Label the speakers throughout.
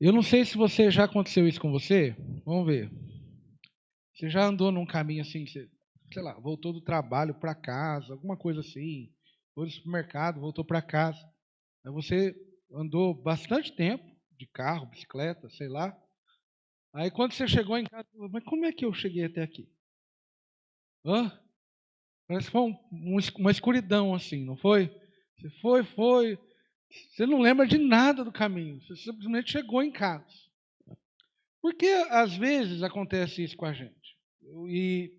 Speaker 1: Eu não sei se você já aconteceu isso com você. Vamos ver. Você já andou num caminho assim, sei lá, voltou do trabalho para casa, alguma coisa assim. Foi no supermercado, voltou para casa. Aí você andou bastante tempo de carro, bicicleta, sei lá. Aí quando você chegou em casa, mas como é que eu cheguei até aqui? Hã? Parece que foi uma escuridão assim, não foi? Você foi. Você não lembra de nada do caminho. Você simplesmente chegou em casa. Porque às vezes acontece isso com a gente. E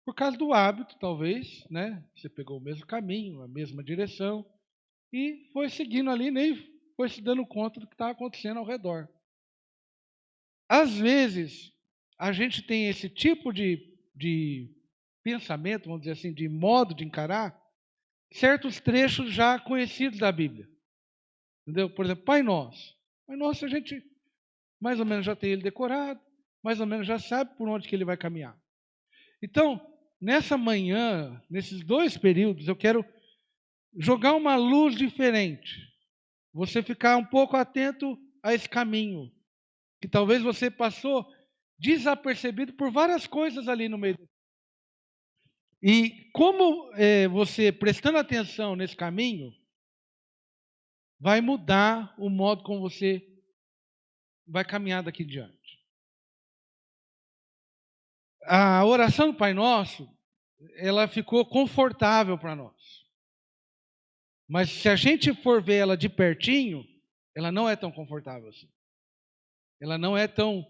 Speaker 1: por causa do hábito, talvez, né? Você pegou o mesmo caminho, a mesma direção e foi seguindo ali, nem foi se dando conta do que estava acontecendo ao redor. Às vezes, a gente tem esse tipo de pensamento, vamos dizer assim, de modo de encarar certos trechos já conhecidos da Bíblia. Entendeu? Por exemplo, Pai Nosso. Pai Nosso a gente mais ou menos já tem ele decorado, mais ou menos já sabe por onde que ele vai caminhar. Então, nessa manhã, nesses dois períodos, eu quero jogar uma luz diferente. Você ficar um pouco atento a esse caminho, que talvez você passou desapercebido por várias coisas ali no meio. E como você prestando atenção nesse caminho, vai mudar o modo como você vai caminhar daqui em diante. A oração do Pai Nosso, ela ficou confortável para nós. Mas se a gente for ver ela de pertinho, ela não é tão confortável assim. Ela não é tão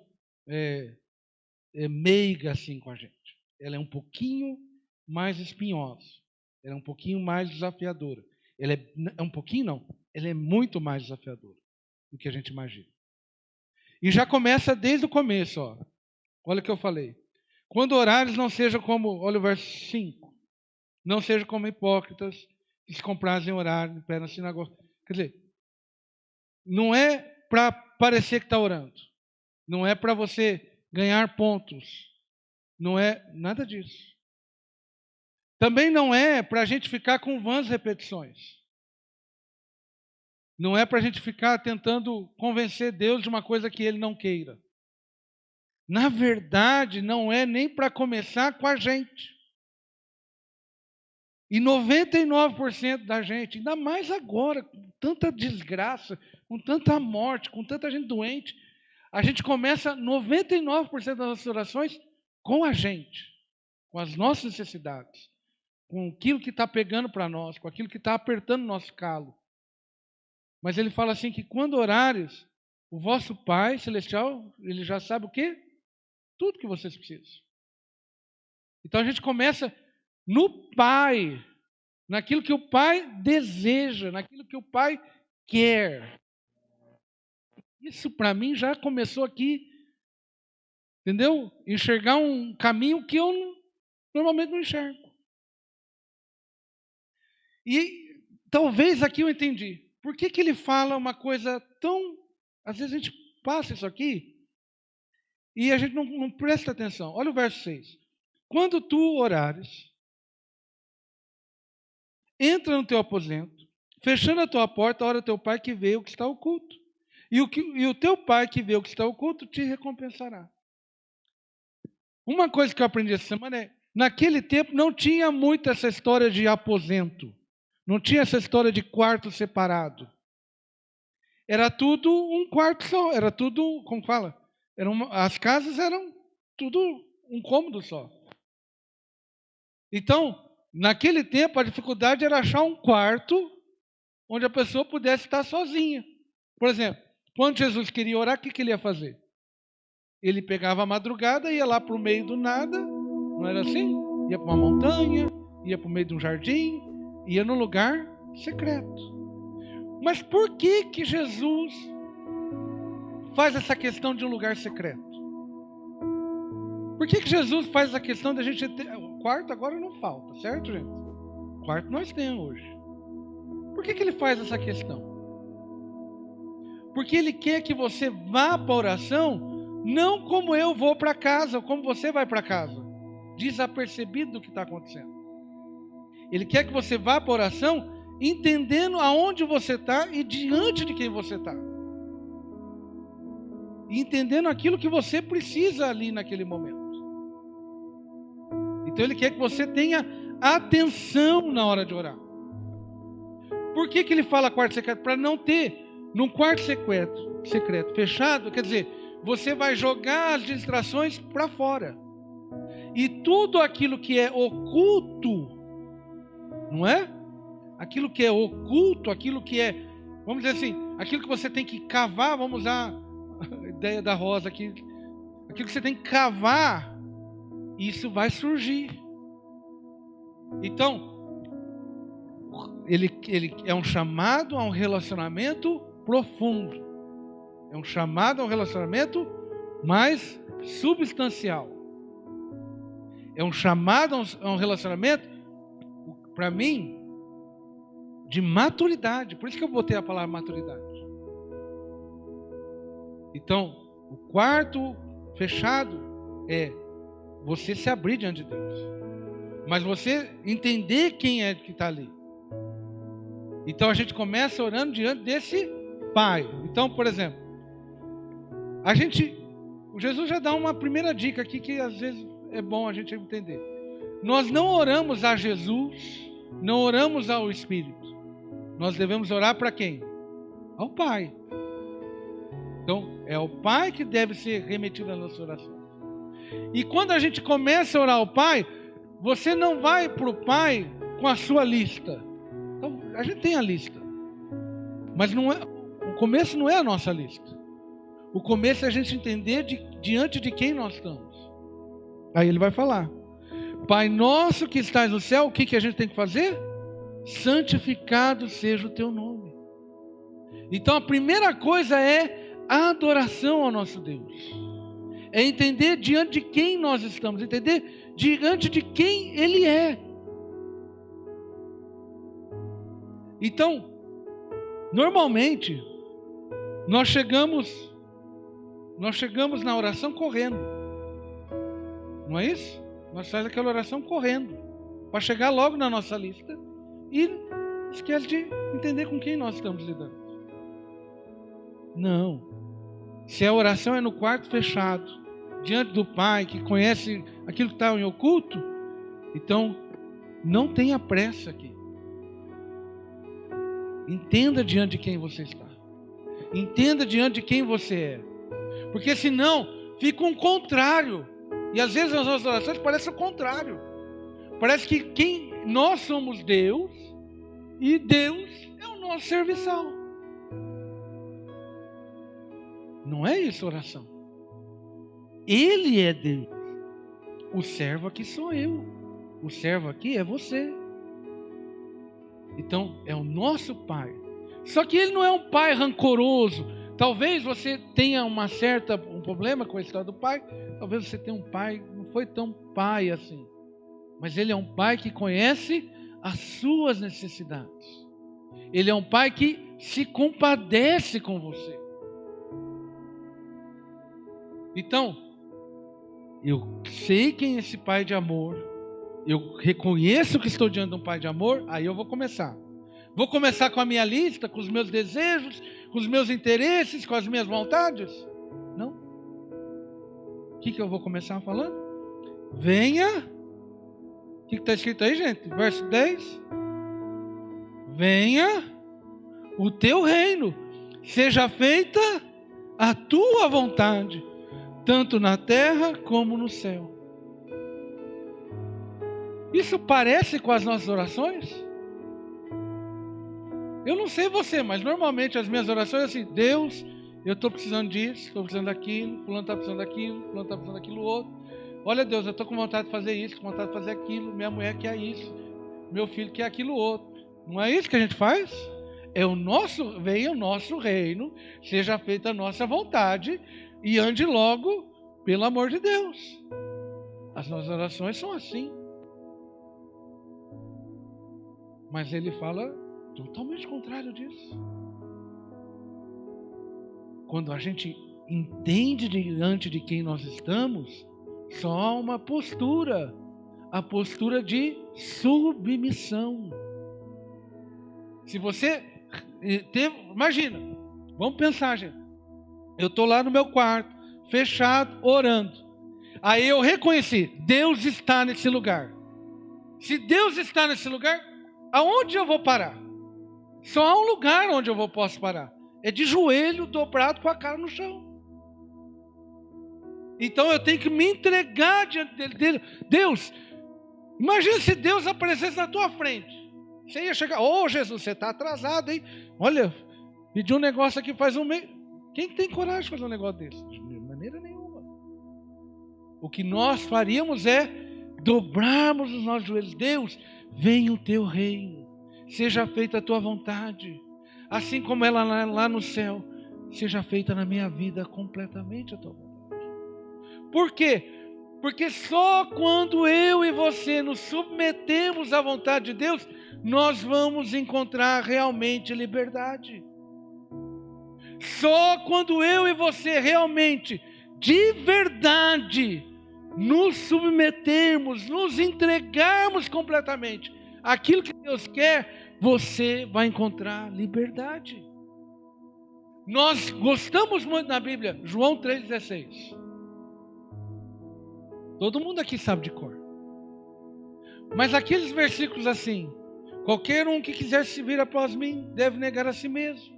Speaker 1: meiga assim com a gente. Ela é um pouquinho mais espinhosa. Ela é um pouquinho mais desafiadora. Ela é um pouquinho, não. Ela é muito mais desafiadora do que a gente imagina. E já começa desde o começo, ó. Olha o que eu falei. Quando orares, não seja como, olha o verso 5. Não seja como hipócritas que se comprazem em orar em pé na sinagoga. Quer dizer, não é para parecer que está orando. Não é para você ganhar pontos. Não é nada disso. Também não é para a gente ficar com vãs repetições. Não é para a gente ficar tentando convencer Deus de uma coisa que Ele não queira. Na verdade, não é nem para começar com a gente. E 99% da gente, ainda mais agora, com tanta desgraça, com tanta morte, com tanta gente doente, a gente começa 99% das nossas orações com a gente, com as nossas necessidades, com aquilo que está pegando para nós, com aquilo que está apertando o nosso calo. Mas ele fala assim que quando orares, o vosso Pai Celestial, ele já sabe o quê? Tudo que vocês precisam. Então a gente começa no Pai, naquilo que o Pai deseja, naquilo que o Pai quer. Isso para mim já começou aqui, entendeu? Enxergar um caminho que eu normalmente não enxergo. E talvez aqui eu entendi. Por que ele fala uma coisa tão... Às vezes a gente passa isso aqui e a gente não presta atenção. Olha o verso 6. Quando tu orares, entra no teu aposento, fechando a tua porta, ora teu Pai que vê o que está oculto. E o teu Pai que vê o que está oculto te recompensará. Uma coisa que eu aprendi essa semana é, naquele tempo não tinha muito essa história de aposento. Não tinha essa história de quarto separado. Era tudo um quarto só. Era tudo, como fala? As casas eram tudo um cômodo só. Então, naquele tempo, a dificuldade era achar um quarto onde a pessoa pudesse estar sozinha. Por exemplo, quando Jesus queria orar, o que ele ia fazer? Ele pegava a madrugada, ia lá para o meio do nada, não era assim? Ia para uma montanha, ia para o meio de um jardim, ia num lugar secreto. Mas por que Jesus faz essa questão de um lugar secreto? Por que Jesus faz essa questão de a gente ter... O quarto agora não falta, certo, gente? O quarto nós temos hoje. Por que ele faz essa questão? Porque ele quer que você vá para a oração, não como eu vou para casa, ou como você vai para casa, desapercebido do que está acontecendo. Ele quer que você vá para a oração, entendendo aonde você está e diante de quem você está. e entendendo aquilo que você precisa ali naquele momento. Então Ele quer que você tenha atenção na hora de orar. Por que Ele fala quarto secreto? Para não ter num quarto secreto fechado, quer dizer, você vai jogar as distrações para fora. E tudo aquilo que é oculto, não é? Aquilo que é oculto, aquilo que é, vamos dizer assim, aquilo que você tem que cavar, vamos usar a ideia da Rosa aqui, aquilo que você tem que cavar, isso vai surgir. Então, ele é um chamado a um relacionamento profundo. É um chamado a um relacionamento mais substancial. É um chamado a um relacionamento, para mim, de maturidade. Por isso que eu botei a palavra maturidade. Então, o quarto fechado é você se abrir diante de Deus. Mas você entender quem é que está ali. Então a gente começa orando diante desse Pai. Então, por exemplo, o Jesus já dá uma primeira dica aqui que às vezes é bom a gente entender. Nós não oramos a Jesus, não oramos ao Espírito. Nós devemos orar para quem? Ao Pai. Então, é ao Pai que deve ser remetido a nossa oração. E quando a gente começa a orar ao Pai, você não vai para o Pai com a sua lista. Então, a gente tem a lista. Mas o começo não é a nossa lista. O começo é a gente entender diante de quem nós estamos. Aí ele vai falar. Pai nosso que estás no céu, o que a gente tem que fazer? Santificado seja o teu nome. Então a primeira coisa é a adoração ao nosso Deus. É entender diante de quem nós estamos, entender diante de quem Ele é. Então, normalmente, nós chegamos na oração correndo. Não é isso? Nós fazemos aquela oração correndo, para chegar logo na nossa lista e esquece de entender com quem nós estamos lidando. Não. Se a oração é no quarto fechado, diante do Pai, que conhece aquilo que está em oculto, então não tenha pressa aqui. Entenda diante de quem você está. Entenda diante de quem você é. Porque senão fica um contrário. E às vezes as nossas orações parecem o contrário. Parece que nós somos Deus e Deus é o nosso serviçal. Não é isso a oração. Ele é Deus. O servo aqui sou eu. O servo aqui é você. Então, é o nosso Pai. Só que Ele não é um Pai rancoroso. Talvez você tenha um problema com a história do Pai. Talvez você tenha um Pai, não foi tão Pai assim. Mas Ele é um Pai que conhece as suas necessidades. Ele é um Pai que se compadece com você. Então, eu sei quem é esse Pai de amor. Eu reconheço que estou diante de um Pai de amor. Aí eu vou começar. Vou começar com a minha lista, com os meus desejos, com os meus interesses, com as minhas vontades? Não. O que eu vou começar falando? Venha. O que está escrito aí, gente? Verso 10. Venha o teu reino. Seja feita a tua vontade, tanto na terra como no céu. Isso parece com as nossas orações? Eu não sei você, mas normalmente as minhas orações é assim: Deus, eu estou precisando disso, estou precisando daquilo, fulano está precisando daquilo, fulano está precisando daquilo outro. Olha Deus, eu estou com vontade de fazer isso, com vontade de fazer aquilo, minha mulher quer isso, meu filho quer aquilo outro. Não é isso que a gente faz? Venha o nosso reino, seja feita a nossa vontade e ande logo pelo amor de Deus. As nossas orações são assim. Mas ele fala totalmente contrário disso. Quando a gente entende diante de quem nós estamos, só há uma postura, a postura de submissão. Se você imagina, vamos pensar, gente. Eu estou lá no meu quarto, fechado, orando. Aí eu reconheci, Deus está nesse lugar. Se Deus está nesse lugar, aonde eu vou parar? Só há um lugar onde eu posso parar. É de joelho dobrado com a cara no chão. Então eu tenho que me entregar diante dele. Deus, imagina se Deus aparecesse na tua frente. Você ia chegar, Jesus, você está atrasado, hein? Olha, pedi um negócio aqui faz um mês. Quem tem coragem de fazer um negócio desse? De maneira nenhuma. O que nós faríamos é dobrarmos os nossos joelhos. Deus, venha o teu reino. Seja feita a tua vontade. Assim como ela lá no céu, seja feita na minha vida completamente a tua vontade. Por quê? Porque só quando eu e você nos submetemos à vontade de Deus, nós vamos encontrar realmente liberdade. Só quando eu e você realmente, de verdade, nos submetermos, nos entregarmos completamente àquilo que Deus quer, você vai encontrar liberdade. Nós gostamos muito na Bíblia, João 3,16. Todo mundo aqui sabe de cor. Mas aqueles versículos assim: qualquer um que quiser se vir após mim, deve negar a si mesmo.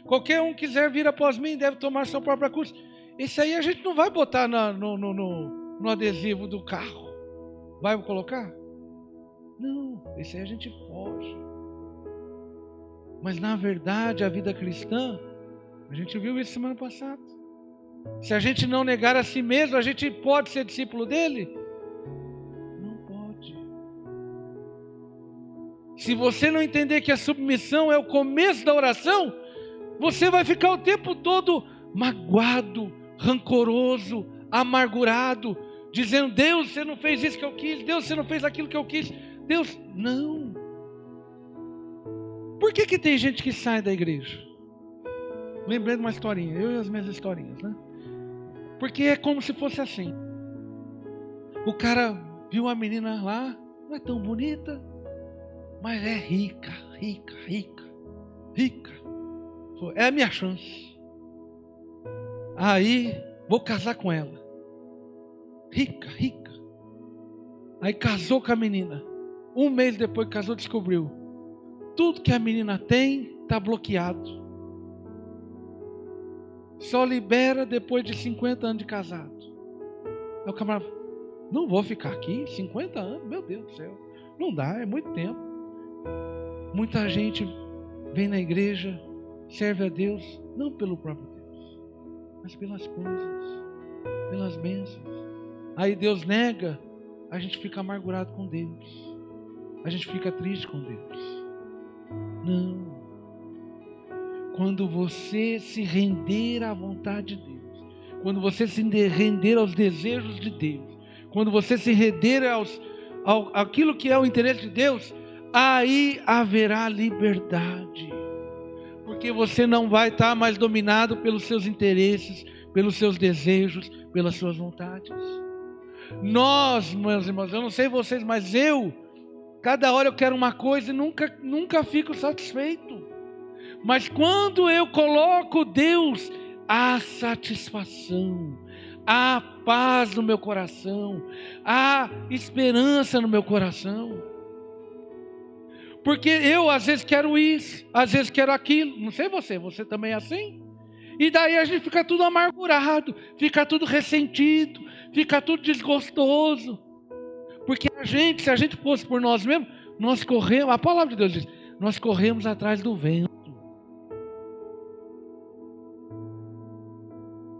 Speaker 1: Qualquer um que quiser vir após mim, deve tomar sua própria cruz. Esse aí a gente não vai botar no adesivo do carro. Vai colocar? Não, esse aí a gente foge. Mas na verdade, a vida cristã, a gente viu isso semana passada. Se a gente não negar a si mesmo, a gente pode ser discípulo dele? Não pode. Se você não entender que a submissão é o começo da oração, você vai ficar o tempo todo magoado, rancoroso, amargurado, dizendo: Deus, você não fez isso que eu quis, Deus, você não fez aquilo que eu quis. Deus, não. Por que tem gente que sai da igreja? Lembrei de uma historinha, eu e as minhas historinhas, né? Porque é como se fosse assim. O cara viu a menina lá, não é tão bonita, mas é rica. É a minha chance. Aí, vou casar com ela. Rica. Aí casou com a menina. Um mês depois que casou, descobriu: tudo que a menina tem está bloqueado. Só libera depois de 50 anos de casado. Aí o camarada: não vou ficar aqui 50 anos, meu Deus do céu. Não dá, é muito tempo. Muita gente vem na igreja, serve a Deus, não pelo próprio Deus, mas pelas coisas, pelas bênçãos. Aí Deus nega, a gente fica amargurado com Deus. A gente fica triste com Deus. Não. Quando você se render à vontade de Deus, quando você se render aos desejos de Deus, quando você se render àquilo que é o interesse de Deus, aí haverá liberdade. Porque você não vai estar mais dominado pelos seus interesses, pelos seus desejos, pelas suas vontades. Nós, meus irmãos, eu não sei vocês, mas cada hora eu quero uma coisa e nunca fico satisfeito. Mas quando eu coloco Deus, há satisfação, há paz no meu coração, há esperança no meu coração. Porque eu às vezes quero isso, às vezes quero aquilo. Não sei você também é assim? E daí a gente fica tudo amargurado, fica tudo ressentido, fica tudo desgostoso. Porque se a gente fosse por nós mesmos, nós corremos, a palavra de Deus diz, nós corremos atrás do vento.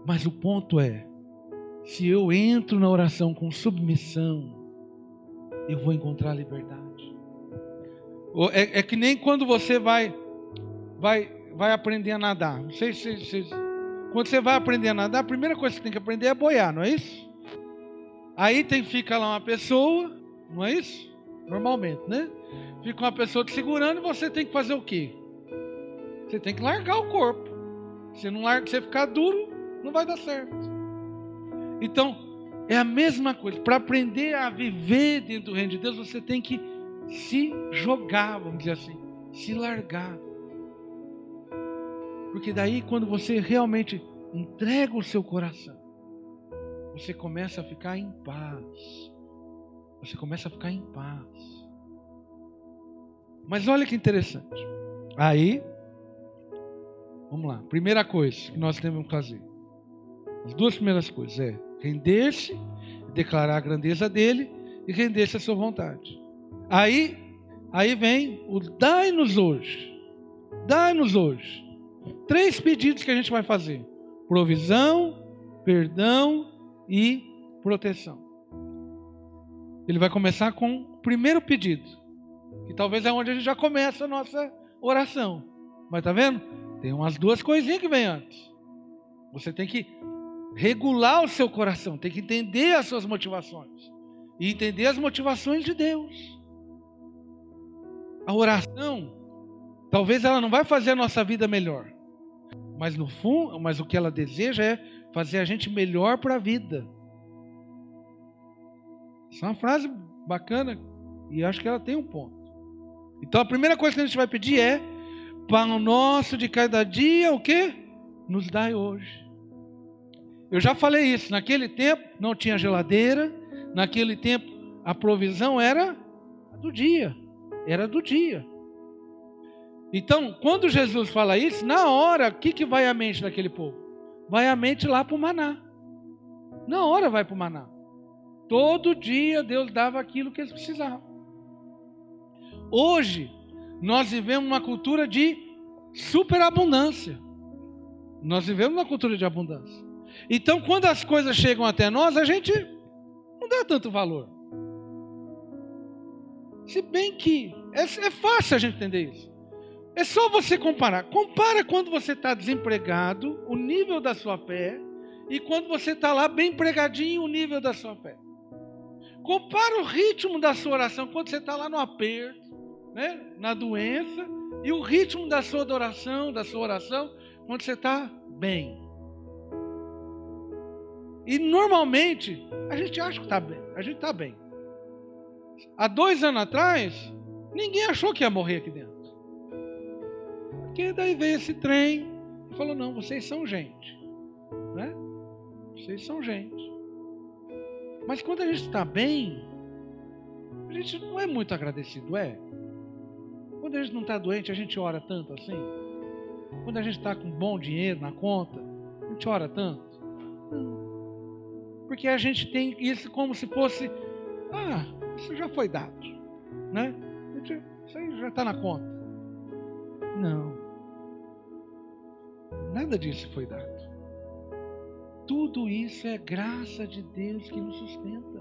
Speaker 1: Mas o ponto é, se eu entro na oração com submissão, eu vou encontrar liberdade. É que nem quando você vai aprender a nadar. Não sei se quando você vai aprender a nadar, a primeira coisa que você tem que aprender é boiar, não é isso? Aí fica lá uma pessoa, não é isso? Normalmente, né? Fica uma pessoa te segurando e você tem que fazer o quê? Você tem que largar o corpo. Se não larga, você ficar duro, não vai dar certo. Então, é a mesma coisa. Para aprender a viver dentro do reino de Deus, você tem que se jogar, vamos dizer assim, se largar. Porque daí, quando você realmente entrega o seu coração, você começa a ficar em paz. Você começa a ficar em paz. Mas olha que interessante. Aí, vamos lá. Primeira coisa que nós temos que fazer. As duas primeiras coisas é render-se, declarar a grandeza dele e render-se à sua vontade. Aí vem o dai-nos hoje. Dai-nos hoje. 3 pedidos que a gente vai fazer: provisão, perdão e proteção. Ele vai começar com o primeiro pedido, que talvez é onde a gente já começa a nossa oração. Mas tá vendo? Tem umas 2 coisinhas que vem antes. Você tem que regular o seu coração, tem que entender as suas motivações e entender as motivações de Deus. A oração, talvez ela não vai fazer a nossa vida melhor, mas no fundo, mas o que ela deseja é fazer a gente melhor para a vida. Essa é uma frase bacana e acho que ela tem um ponto. Então a primeira coisa que a gente vai pedir é: pão nosso de cada dia, o quê? Nos dai hoje. Eu já falei isso, naquele tempo não tinha geladeira, naquele tempo a provisão era do dia, Então, quando Jesus fala isso, na hora, o que vai à mente daquele povo? Vai à mente lá para o maná. Na hora vai para o maná. Todo dia Deus dava aquilo que eles precisavam. Hoje, nós vivemos uma cultura de superabundância. Nós vivemos uma cultura de abundância. Então, quando as coisas chegam até nós, a gente não dá tanto valor. Se bem que é fácil a gente entender isso. É só você comparar. Compara quando você está desempregado, o nível da sua fé, e quando você está lá bem empregadinho, o nível da sua fé. Compara o ritmo da sua oração quando você está lá no aperto, né, na doença, e o ritmo da sua adoração, da sua oração, quando você está bem. E normalmente a gente acha que está bem, a gente está bem. Há 2 anos atrás, ninguém achou que ia morrer aqui dentro. Porque daí veio esse trem e falou: não, vocês são gente, né? Vocês são gente. Mas quando a gente está bem, a gente não é muito agradecido, é? Quando a gente não está doente, a gente ora tanto assim? Quando a gente está com bom dinheiro na conta, a gente ora tanto? Não. Porque a gente tem isso como se fosse: isso já foi dado, né? Isso aí já está na conta. Não. Nada disso foi dado. Tudo isso é graça de Deus que nos sustenta.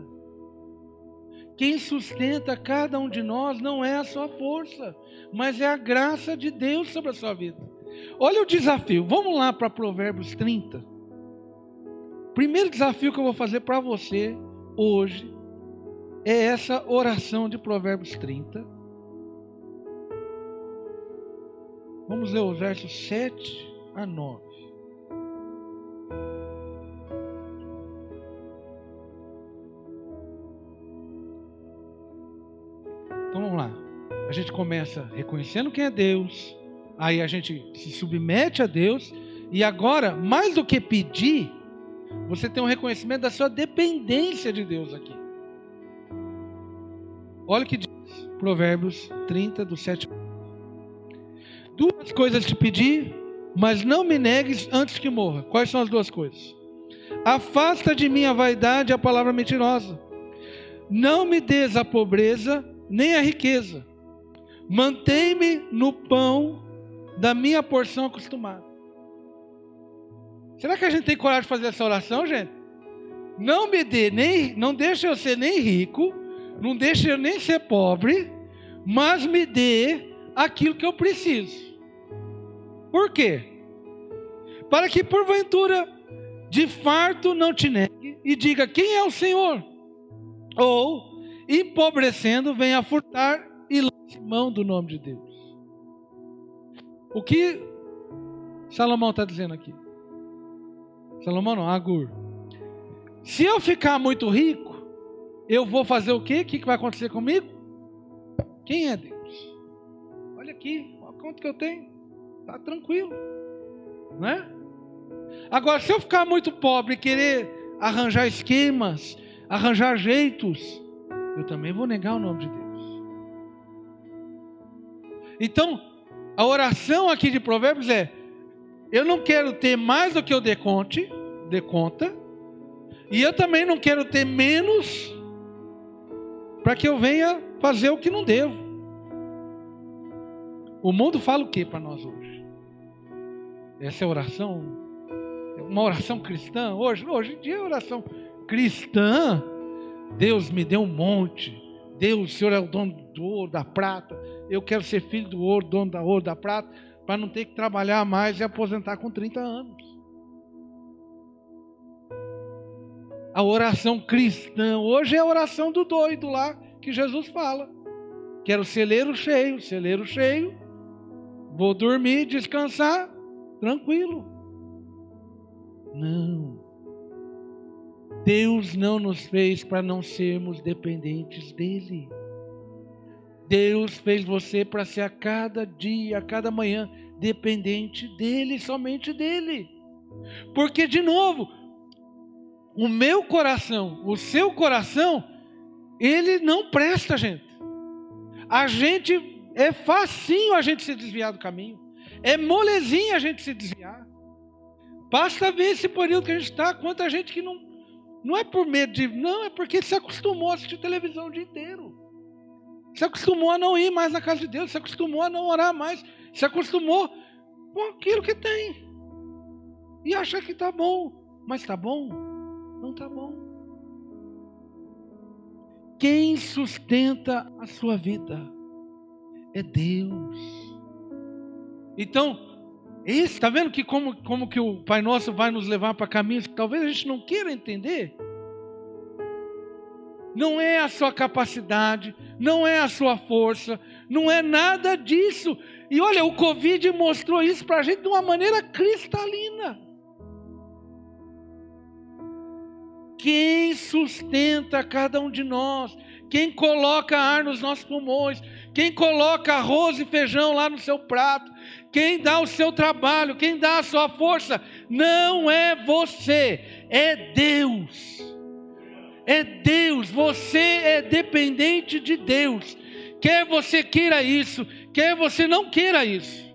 Speaker 1: Quem sustenta cada um de nós não é a sua força, mas é a graça de Deus sobre a sua vida. Olha o desafio. Vamos lá para Provérbios 30. Primeiro desafio que eu vou fazer para você hoje é essa oração de Provérbios 30. Vamos ler os versos 7 a 9. Então vamos lá. A gente começa reconhecendo quem é Deus, aí a gente se submete a Deus, e agora, mais do que pedir, você tem um reconhecimento da sua dependência de Deus aqui. Olha o que diz Provérbios 30, do 7. 2 coisas te pedi, mas não me negues antes que morra. Quais são as 2 coisas? Afasta de mim a vaidade e a palavra mentirosa. Não me des a pobreza, nem a riqueza. Mantém-me no pão da minha porção acostumada. Será que a gente tem coragem de fazer essa oração, gente? Não deixe eu ser nem rico, não deixe eu nem ser pobre, mas me dê aquilo que eu preciso. Por quê? Para que porventura de farto não te negue e diga: quem é o Senhor? Ou, empobrecendo, venha furtar e lance mão do nome de Deus. O que Salomão está dizendo aqui? Salomão não, Agur. Se eu ficar muito rico, eu vou fazer o quê? O que vai acontecer comigo? Quem é Deus? Olha aqui, olha quanto que eu tenho. Está tranquilo, né? Agora, se eu ficar muito pobre e querer arranjar esquemas, arranjar jeitos, eu também vou negar o nome de Deus. Então, a oração aqui de Provérbios é: eu não quero ter mais do que eu dê conta, e eu também não quero ter menos para que eu venha fazer o que não devo. O mundo fala o que para nós hoje? Essa é a oração, uma oração cristã. Hoje em dia é oração cristã. Deus me deu um monte. Deus, o Senhor é o dono do ouro, da prata. Eu quero ser filho do ouro, dono da ouro, da prata, para não ter que trabalhar mais e aposentar com 30 anos. A oração cristã hoje é a oração do doido lá, que Jesus fala. Quero celeiro cheio, vou dormir, descansar, tranquilo. Não. Deus não nos fez para não sermos dependentes dEle. Deus fez você para ser a cada dia, a cada manhã, dependente dEle, somente dEle. Porque, de novo, o meu coração, o seu coração, ele não presta, gente. É facinho a gente se desviar do caminho. É molezinho a gente se desviar. Basta ver esse período que a gente está, quanta gente que não é por medo de... Não, é porque se acostumou a assistir televisão o dia inteiro. Se acostumou a não ir mais na casa de Deus, se acostumou a não orar mais, se acostumou com aquilo que tem. E acha que está bom. Mas está bom? Não está bom. Quem sustenta a sua vida é Deus. Então, está vendo que como que o Pai Nosso vai nos levar para caminhos que talvez a gente não queira entender? Não é a sua capacidade, não é a sua força, não é nada disso. E olha, o Covid mostrou isso para a gente de uma maneira cristalina. Quem sustenta cada um de nós, quem coloca ar nos nossos pulmões, quem coloca arroz e feijão lá no seu prato, quem dá o seu trabalho, quem dá a sua força, não é você, é Deus. É Deus, você é dependente de Deus. Quer você queira isso, quer você não queira isso,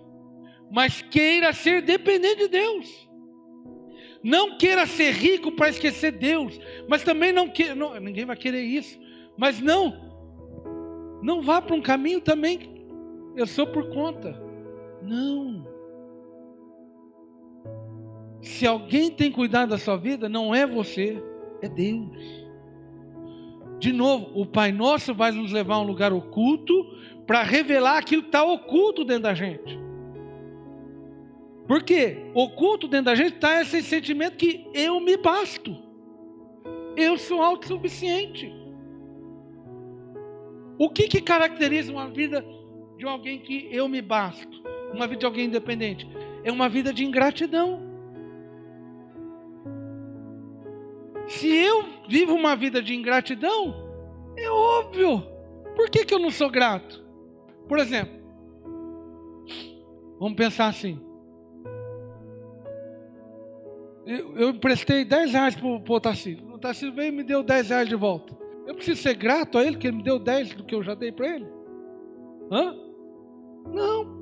Speaker 1: mas queira ser dependente de Deus. Não queira ser rico para esquecer Deus, mas também ninguém vai querer isso, mas não vá para um caminho também, eu sou por conta. Não. Se alguém tem cuidado da sua vida, não é você, é Deus. De novo, o Pai Nosso vai nos levar a um lugar oculto para revelar aquilo que está oculto dentro da gente. Por quê? Oculto dentro da gente está esse sentimento que eu me basto. Eu sou autossuficiente. O que caracteriza uma vida de alguém que eu me basto? Uma vida de alguém independente? É uma vida de ingratidão. Se eu vivo uma vida de ingratidão, é óbvio. Por que eu não sou grato? Por exemplo, vamos pensar assim. Eu emprestei 10 reais para o Tarcísio. O Tarcísio veio e me deu 10 reais de volta. Eu preciso ser grato a ele, que ele me deu 10 do que eu já dei para ele? Não.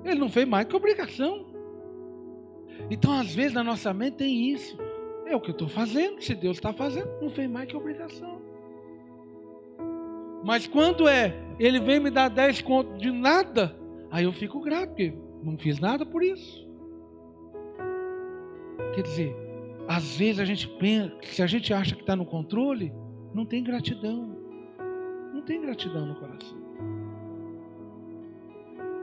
Speaker 1: Ele não fez mais que obrigação. Então, às vezes, na nossa mente tem isso. É o que eu estou fazendo. Se Deus está fazendo, não fez mais que obrigação. Mas quando ele vem me dar 10 contos de nada, aí eu fico grato, porque não fiz nada por isso. Quer dizer, às vezes a gente pensa, se a gente acha que está no controle, não tem gratidão. Não tem gratidão no coração.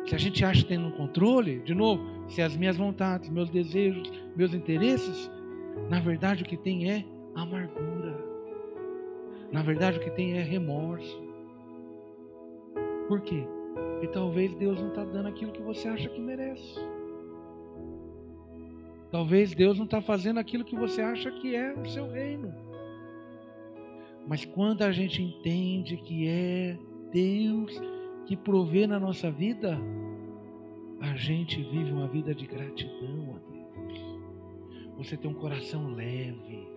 Speaker 1: Se a gente acha que tem no controle, de novo, se as minhas vontades, meus desejos, meus interesses, na verdade o que tem é amargura. Na verdade o que tem é remorso. Por quê? Porque talvez Deus não está dando aquilo que você acha que merece. Talvez Deus não está fazendo aquilo que você acha que é o seu reino. Mas quando a gente entende que é Deus que provê na nossa vida, a gente vive uma vida de gratidão a Deus. você tem um coração leve.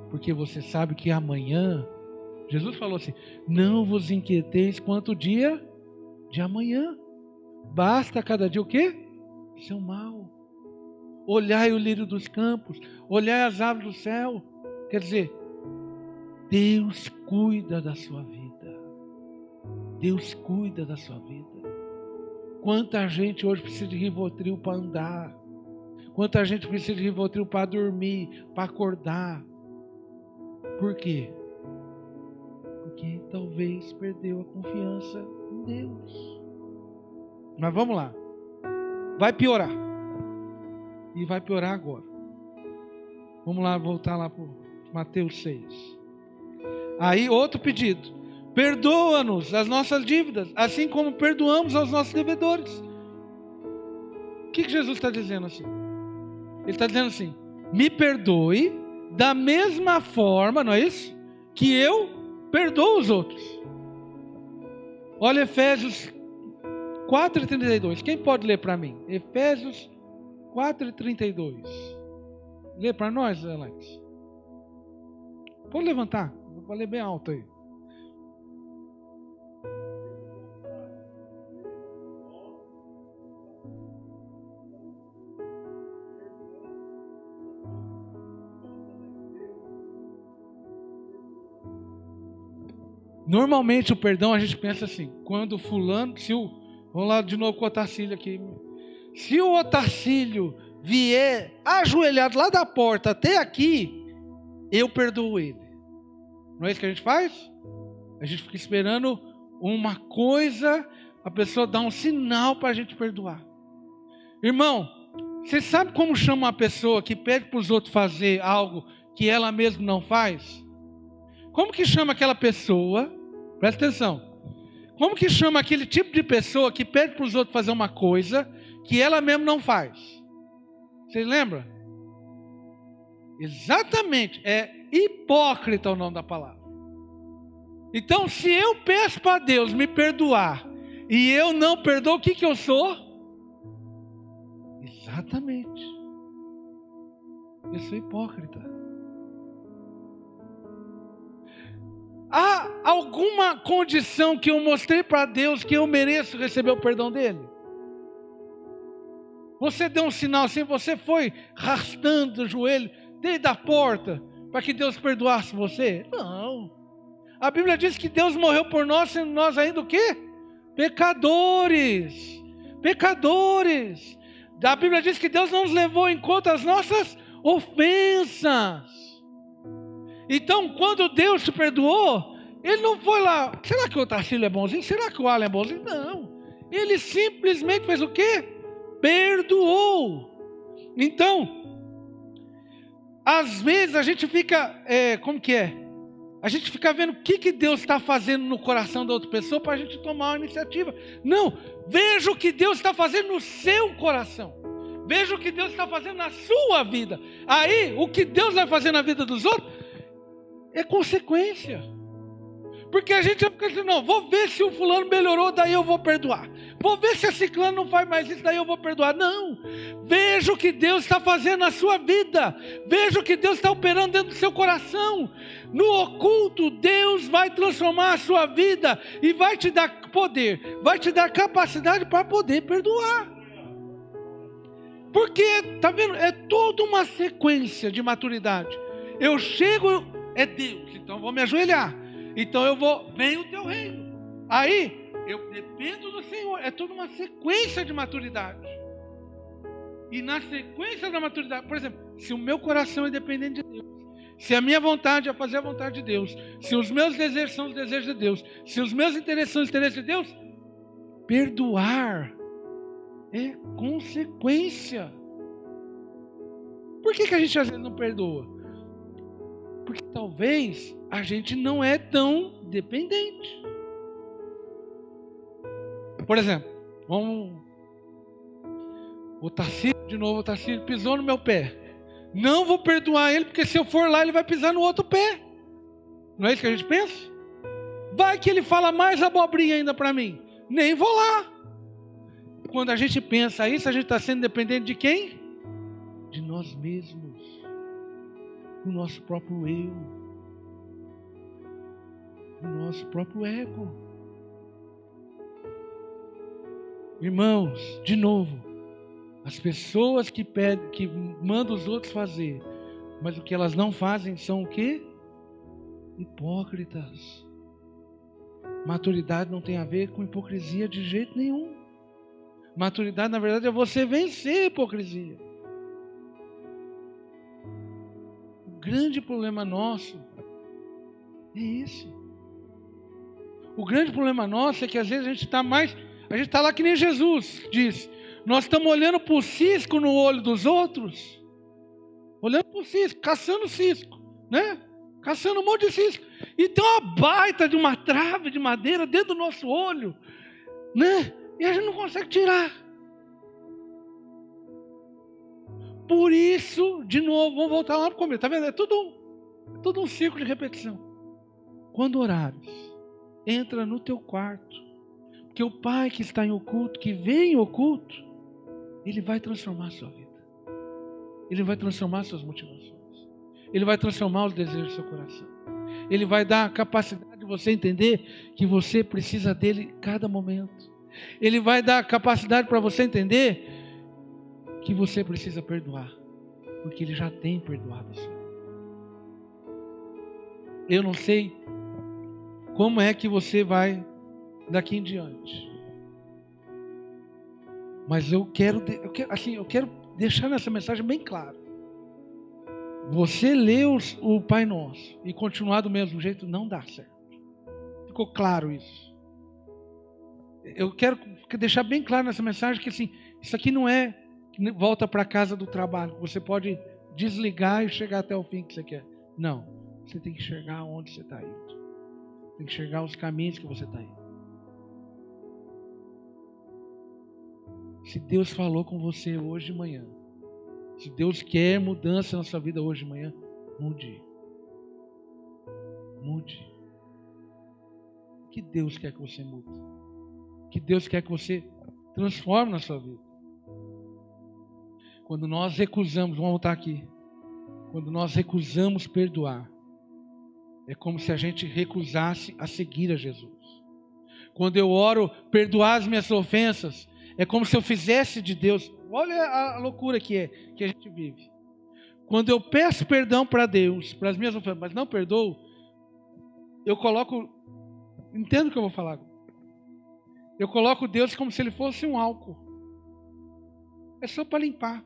Speaker 1: Porque você sabe que amanhã, Jesus falou assim, não vos inquieteis quanto o dia de amanhã. Basta cada dia o quê? Seu mal. Olhai o lírio dos campos, olhai as aves do céu. Quer dizer, Deus cuida da sua vida. Deus cuida da sua vida. Quanta gente hoje precisa de Rivotril para andar. Quanta gente precisa de Rivotril para dormir, para acordar. Por quê? Porque talvez perdeu a confiança em Deus. Mas vamos lá. Vai piorar. E vai piorar agora. Vamos lá, voltar lá para Mateus 6. Aí outro pedido. Perdoa-nos as nossas dívidas, assim como perdoamos aos nossos devedores. O que Jesus está dizendo assim? Ele está dizendo assim, me perdoe da mesma forma, não é isso? Que eu perdoo os outros. Olha Efésios 4:32. Quem pode ler para mim? Efésios 4:32. Lê para nós, Alex. Pode levantar. Vou ler bem alto aí. Normalmente o perdão a gente pensa assim, quando fulano, vamos lá de novo com o Otacílio aqui. Se o Otacílio vier ajoelhado lá da porta até aqui, eu perdoo ele. Não é isso que a gente faz? A gente fica esperando uma coisa, a pessoa dá um sinal para a gente perdoar. Irmão, você sabe como chama uma pessoa que pede para os outros fazer algo que ela mesma não faz? Como que chama aquela pessoa? Presta atenção. Como que chama aquele tipo de pessoa que pede para os outros fazer uma coisa que ela mesma não faz? Vocês lembram? Exatamente. É hipócrita o nome da palavra. Então, se eu peço para Deus me perdoar e eu não perdoo, o que eu sou? Exatamente. Eu sou hipócrita. Há alguma condição que eu mostrei para Deus que eu mereço receber o perdão dele? Você deu um sinal assim, você foi arrastando o joelho desde a porta para que Deus perdoasse você? Não. A Bíblia diz que Deus morreu por nós, sendo nós ainda o quê? Pecadores. Pecadores. A Bíblia diz que Deus não nos levou em conta as nossas ofensas. Então, quando Deus te perdoou, Ele não foi lá, será que o Tarcílio é bonzinho? Será que o Alan é bonzinho? Não. Ele simplesmente fez o quê? Perdoou. Então, às vezes a gente fica, como que é? A gente fica vendo o que Deus está fazendo no coração da outra pessoa para a gente tomar uma iniciativa. Não, veja o que Deus está fazendo no seu coração. Veja o que Deus está fazendo na sua vida. Aí, o que Deus vai fazer na vida dos outros é consequência. Porque a gente fica assim, não, vou ver se o fulano melhorou, daí eu vou perdoar. Vou ver se a ciclano não faz mais isso, daí eu vou perdoar. Não, veja o que Deus está fazendo na sua vida. Veja o que Deus está operando dentro do seu coração. No oculto, Deus vai transformar a sua vida e vai te dar poder, vai te dar capacidade para poder perdoar. Porque, tá vendo, é toda uma sequência de maturidade. Eu chego, é Deus, então eu vou me ajoelhar. Então vem o teu reino. Aí, eu dependo do Senhor. É toda uma sequência de maturidade. E na sequência da maturidade, por exemplo, se o meu coração é dependente de Deus, se a minha vontade é fazer a vontade de Deus, se os meus desejos são os desejos de Deus, se os meus interesses são os interesses de Deus, perdoar é consequência. Por que a gente às vezes não perdoa? Porque talvez a gente não é tão dependente. Por exemplo, o Tarcílio pisou no meu pé. Não vou perdoar ele, porque se eu for lá, ele vai pisar no outro pé. Não é isso que a gente pensa? Vai que ele fala mais abobrinha ainda para mim. Nem vou lá. Quando a gente pensa isso, a gente está sendo dependente de quem? de nós mesmos, do nosso próprio eu, do nosso próprio ego. Irmãos, de novo, as pessoas que pedem, que mandam os outros fazer, mas o que elas não fazem são o quê? Hipócritas. Maturidade não tem a ver com hipocrisia de jeito nenhum. Maturidade, na verdade, é você vencer a hipocrisia. O grande problema nosso é esse. O grande problema nosso é que às vezes a gente está lá que nem Jesus diz. Nós estamos olhando para o cisco no olho dos outros. Olhando para o cisco, caçando cisco, né? Caçando um monte de cisco. E tem uma baita de uma trave de madeira dentro do nosso olho, né? E a gente não consegue tirar. Por isso, de novo, vamos voltar lá para o começo. Está vendo? É tudo um ciclo de repetição. Quando orares, entra no teu quarto. Porque o Pai que está em oculto, que vem em oculto, Ele vai transformar a sua vida. Ele vai transformar suas motivações. Ele vai transformar os desejos do seu coração. Ele vai dar a capacidade de você entender que você precisa dele cada momento. Ele vai dar a capacidade para você entender que você precisa perdoar, porque Ele já tem perdoado a sua vida. Eu não sei como é que você vai daqui em diante, mas eu quero deixar nessa mensagem bem claro. Você ler o Pai Nosso e continuar do mesmo jeito não dá certo. Ficou claro isso? Eu quero deixar bem claro nessa mensagem que assim, isso aqui não é volta para casa do trabalho. Você pode desligar e chegar até o fim que você quer. Não. Você tem que enxergar onde você está indo. Tem que enxergar os caminhos que você está indo. Se Deus falou com você hoje de manhã, se Deus quer mudança na sua vida hoje de manhã, mude. Mude. O que Deus quer que você mude? O que Deus quer que você transforme na sua vida? Quando nós recusamos, vamos voltar aqui. Quando nós recusamos perdoar, é como se a gente recusasse a seguir a Jesus. Quando eu oro, perdoar as minhas ofensas, é como se eu fizesse de Deus. Olha a loucura que a gente vive. Quando eu peço perdão para Deus, para as minhas ofensas, mas não perdoo, eu coloco, entendo o que eu vou falar. Eu coloco Deus como se Ele fosse um álcool. É só para limpar,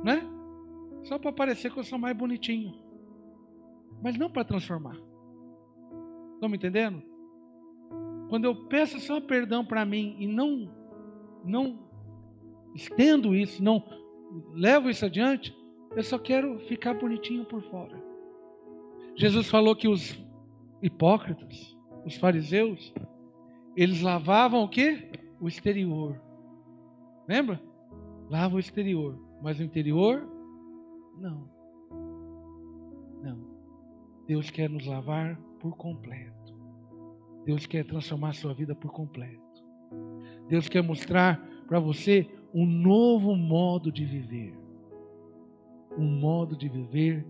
Speaker 1: né? Só para parecer que eu sou mais bonitinho. Mas não para transformar. Estão me entendendo? Quando eu peço só perdão para mim e não estendo isso, não levo isso adiante, eu só quero ficar bonitinho por fora. Jesus falou que os hipócritas, os fariseus, eles lavavam o quê? O exterior. Lembra? Lava o exterior, mas o interior, não. Não. Deus quer nos lavar por completo. Deus quer transformar a sua vida por completo. Deus quer mostrar para você um novo modo de viver. Um modo de viver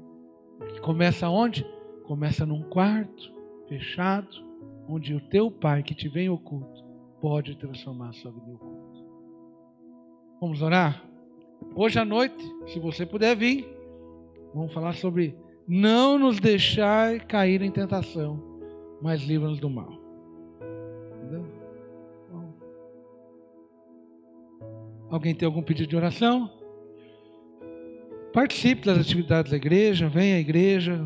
Speaker 1: que começa onde? Começa num quarto fechado, onde o teu Pai que te vê em oculto pode transformar a sua vida em oculto. Vamos orar? Hoje à noite, se você puder vir, vamos falar sobre não nos deixar cair em tentação, mas livra-nos do mal. Entendeu? Bom. Alguém tem algum pedido de oração? Participe das atividades da igreja, venha à igreja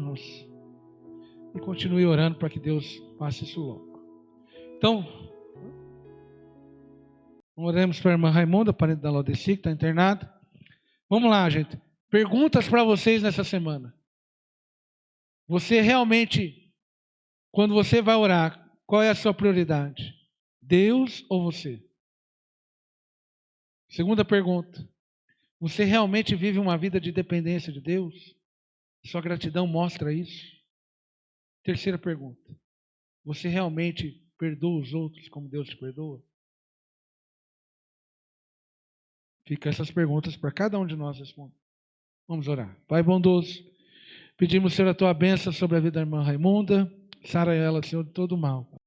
Speaker 1: e continue orando para que Deus faça isso logo. Então, oremos para a irmã Raimunda, parente da Laodiceia, que está internada. Vamos lá, gente. Perguntas para vocês nessa semana. Você realmente, quando você vai orar, qual é a sua prioridade? Deus ou você? Segunda pergunta. Você realmente vive uma vida de dependência de Deus? Sua gratidão mostra isso? Terceira pergunta. Você realmente perdoa os outros como Deus te perdoa? Fica essas perguntas para cada um de nós responder. Vamos orar. Pai bondoso, pedimos, Senhor, a tua bênção sobre a vida da irmã Raimunda. Sara ela, Senhor, de todo mal.